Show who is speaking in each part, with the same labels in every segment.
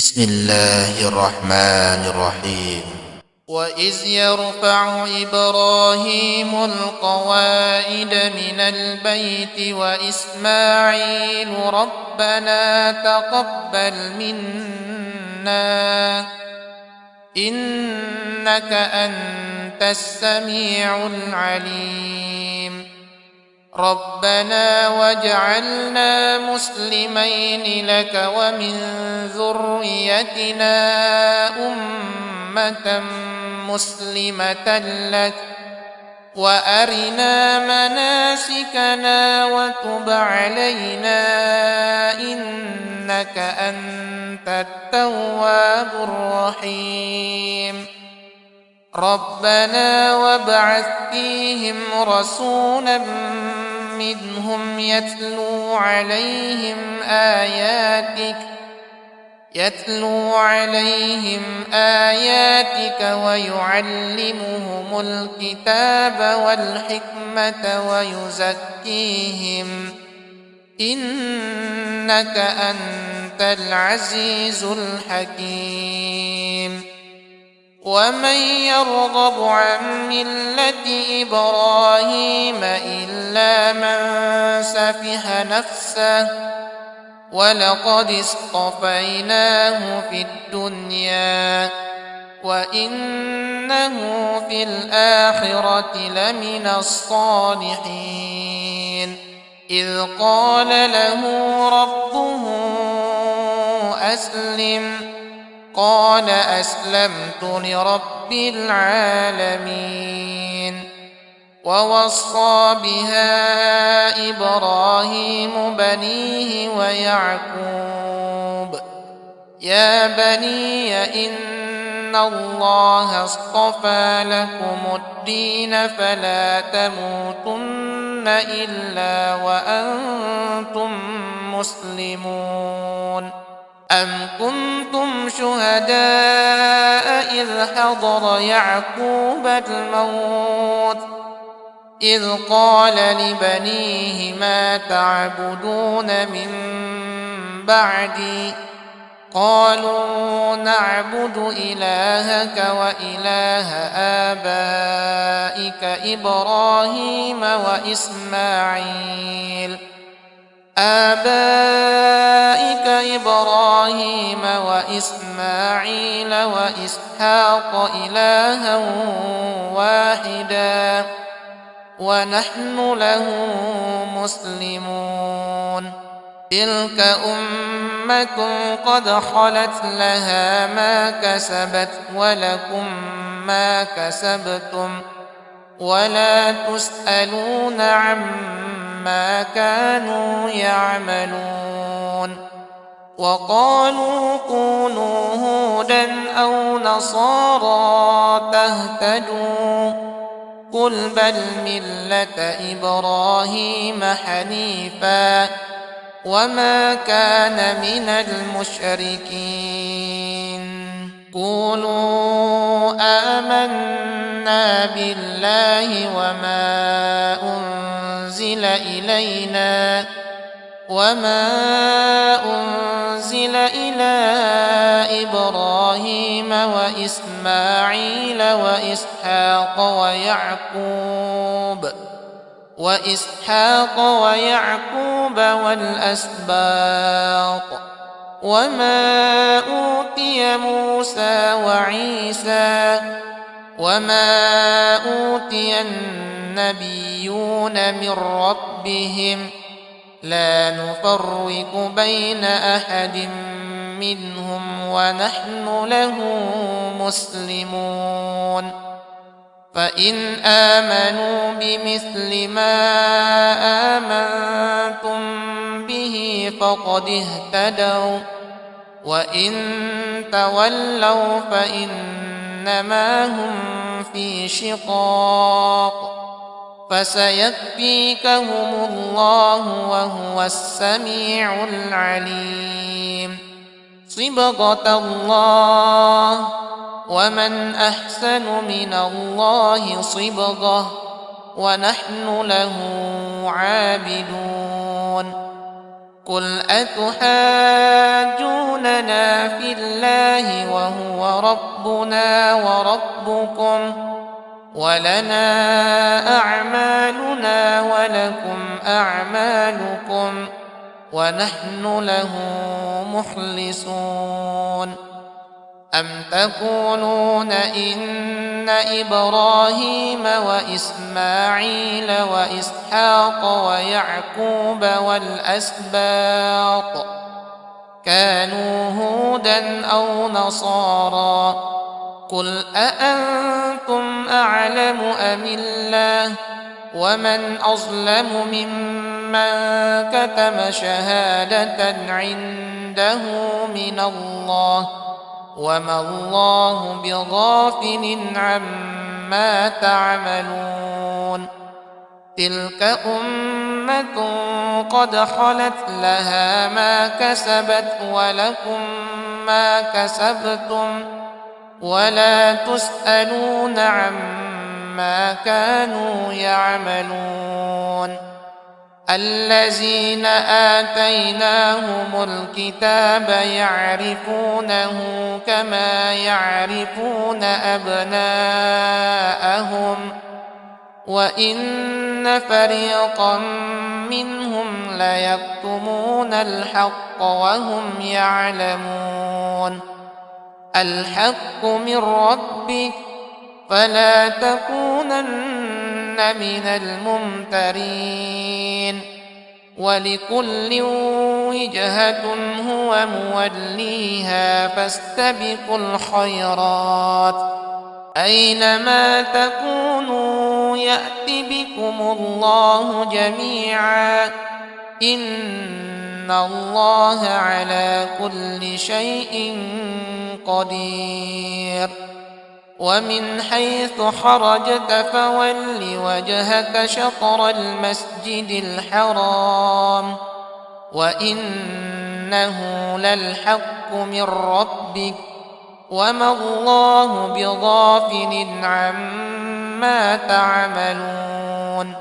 Speaker 1: بسم الله الرحمن الرحيم.
Speaker 2: وإذ يرفع إبراهيم القواعد من البيت وإسماعيل ربنا تقبل منا إنك أنت السميع العليم. ربنا واجعلنا مسلمين لك ومن ذريتنا أمة مسلمة لك وأرنا مناسكنا وتب علينا إنك أنت التواب الرحيم. ربنا وابعث فيهم رسولا منهم يتلو عليهم آياتك ويعلمهم الكتاب والحكمة ويزكيهم إنك أنت العزيز الحكيم. ومن يرغب عن ملة إبراهيم إلا من سفه نفسه ولقد اصطفيناه في الدنيا وإنه في الآخرة لمن الصالحين. إذ قال له ربه أسلم قال أسلمت لرب العالمين. ووصى بها إبراهيم بنيه ويعقوب يا بني إن الله اصطفى لكم الدين فلا تموتن إلا وأنتم مسلمون. أم كنتم شهداء إذ حضر يعقوب الموت إذ قال لبنيه ما تعبدون من بعدي قالوا نعبد إلهك وإله آبائك إبراهيم وإسماعيل وإسحاق إلها واحدا ونحن له مسلمون. تلك أمة قد خلت لها ما كسبت ولكم ما كسبتم ولا تسألون عما كانوا يعملون. وقالوا كونوا هودا أو نصارى تهتدوا قل بل ملة إبراهيم حنيفا وما كان من المشركين. قولوا آمنا بالله وما أنزل إلى إبراهيم وإسماعيل وإسحاق ويعقوب والأسباط وما أوتي موسى وعيسى وما أوتي النبيون من ربهم لا نفرق بين أحد منهم ونحن له مسلمون. فإن آمنوا بمثل ما آمنتم به فقد اهتدوا وإن تولوا فإنما هم في شقاق فسيكفيكهم الله وهو السميع العليم. صبغة الله ومن أحسن من الله صبغة ونحن له عابدون. قل أتحاجوننا في الله وهو ربنا وربكم ولنا أعمالنا ولكم أعمالكم ونحن له مخلصون أم تقولون إن إبراهيم وإسماعيل وإسحاق ويعقوب والأسباط كانوا هودا أو نصارى قل أأنتم أعلم أم الله ومن أظلم ممن كتم شهادة عنده من الله وما الله بغافل عما تعملون تلك أمة قد خلت لها ما كسبت ولكم ما كسبتم ولا تسألون عما كانوا يعملون الذين آتيناهم الكتاب يعرفونه كما يعرفون أبناءهم وإن فريقا منهم ليكتمون الحق وهم يعلمون الحق من ربك فلا تكونن من الممترين ولكل وجهة هو موليها فاستبقوا الخيرات أينما تكونوا يأت بكم الله جميعا إن الله على كل شيء قدير ومن حيث خرجت فول وجهك شطر المسجد الحرام وإنه للحق من ربك وما الله بغافل عما تعملون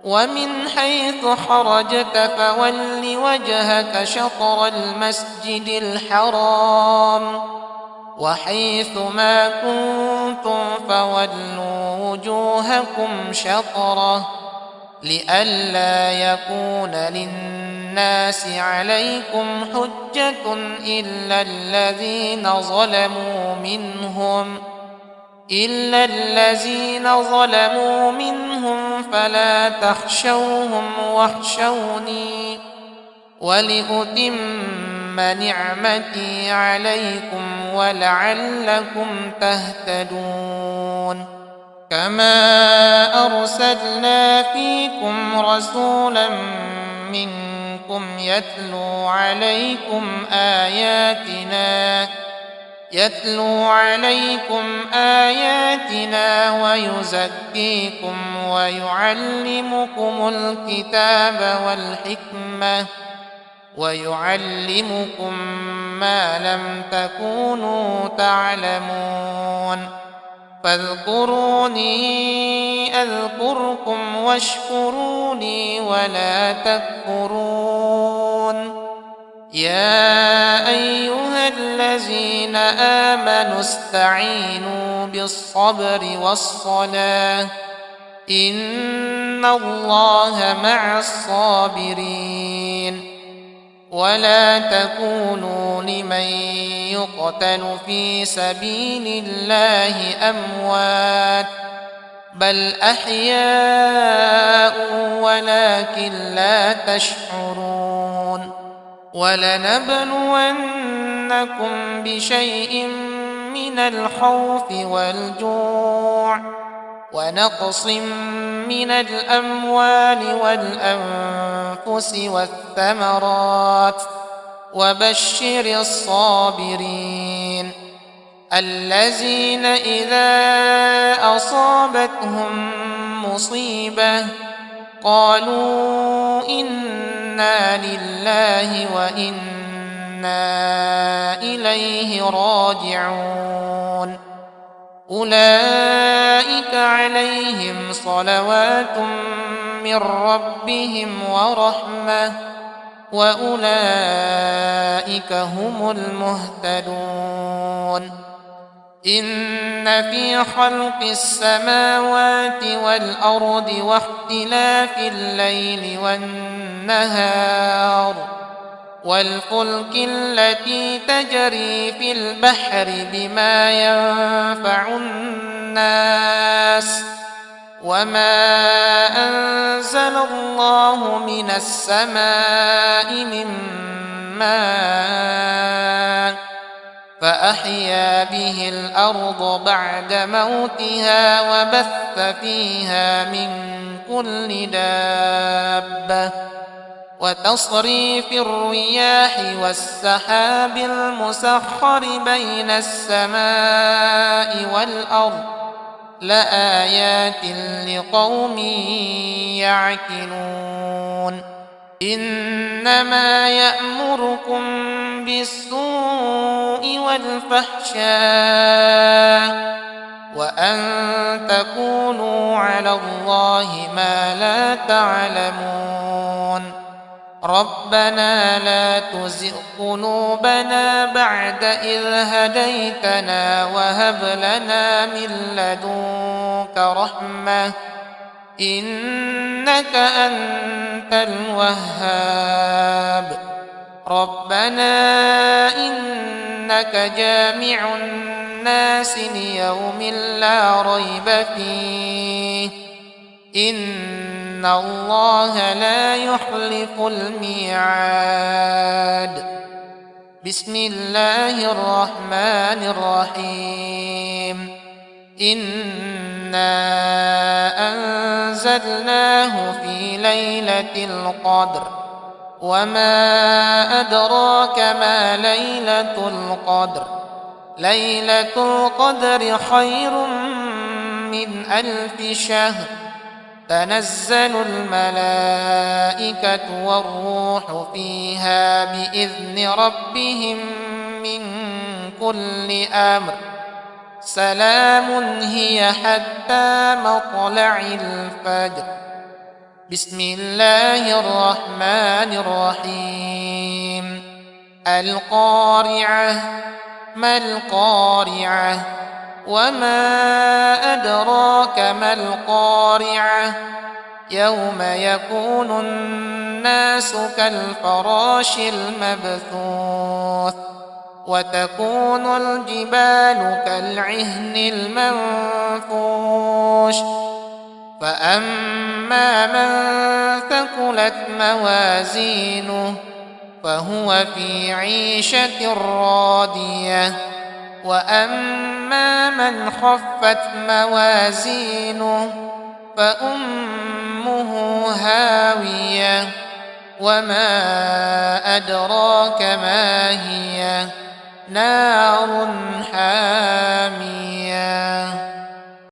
Speaker 2: ومن حيث خرجت فول وجهك شطر المسجد الحرام وحيث ما كنتم فولوا وجوهكم شطره لئلا يكون للناس عليكم حجة إلا الذين ظلموا منهم فلا تخشوهم واخشوني ولأتم نعمتي عليكم ولعلكم تهتدون كما أرسلنا فيكم رسولا منكم يتلو عليكم آياتنا ويزكيكم ويعلمكم الكتاب والحكمة ويعلمكم ما لم تكونوا تعلمون فاذكروني أذكركم واشكروني ولا تكفرون يا أيها الذين آمنوا استعينوا بالصبر والصلاة إن الله مع الصابرين ولا تكونوا لمن يقتل في سبيل الله أموات بل أحياء ولكن لا تشعرون ولنبلونكم بشيء من الخوف والجوع ونقص من الأموال والأنفس والثمرات وبشر الصابرين الذين إذا أصابتهم مصيبة قالوا إنا لله وإنا إليه راجعون أولئك عليهم صلوات من ربهم ورحمة وأولئك هم المهتدون. إن في خلق السماوات والأرض واختلاف الليل والنهار والفلك التي تجري في البحر بما ينفع الناس وما أنزل الله من السماء من ماء فأحيا به الأرض بعد موتها وبث فيها من كل دابة وتصريف الرياح والسحاب المسخر بين السماء والأرض لآيات لقوم يعقلون. إنما يأمركم بالسوء والفحشاء وأن تقولوا على الله ما لا تعلمون. ربنا لا تزغ قلوبنا بعد إذ هديتنا وهب لنا من لدنك رحمة إنك أنت الوهاب. ربنا إنك جامع الناس ليوم لا ريب فيه إن الله لا يخلف الميعاد. بسم الله الرحمن الرحيم. إنا أنزلناه في ليلة القدر وما أدراك ما ليلة القدر. ليلة القدر خير من 1000 شهر. تنزل الملائكة والروح فيها بإذن ربهم من كل أمر. سلام هي حتى مطلع الفجر. بسم الله الرحمن الرحيم. القارعة ما القارعة وما أدراك ما القارعة يوم يكون الناس كالفراش المبثوث وتكون الجبال كالعهن المنفوش. فأما من ثقلت موازينه فهو في عيشة راضية وأما من خفت موازينه فأمه هاوية وما أدراك ما هي نار حامية.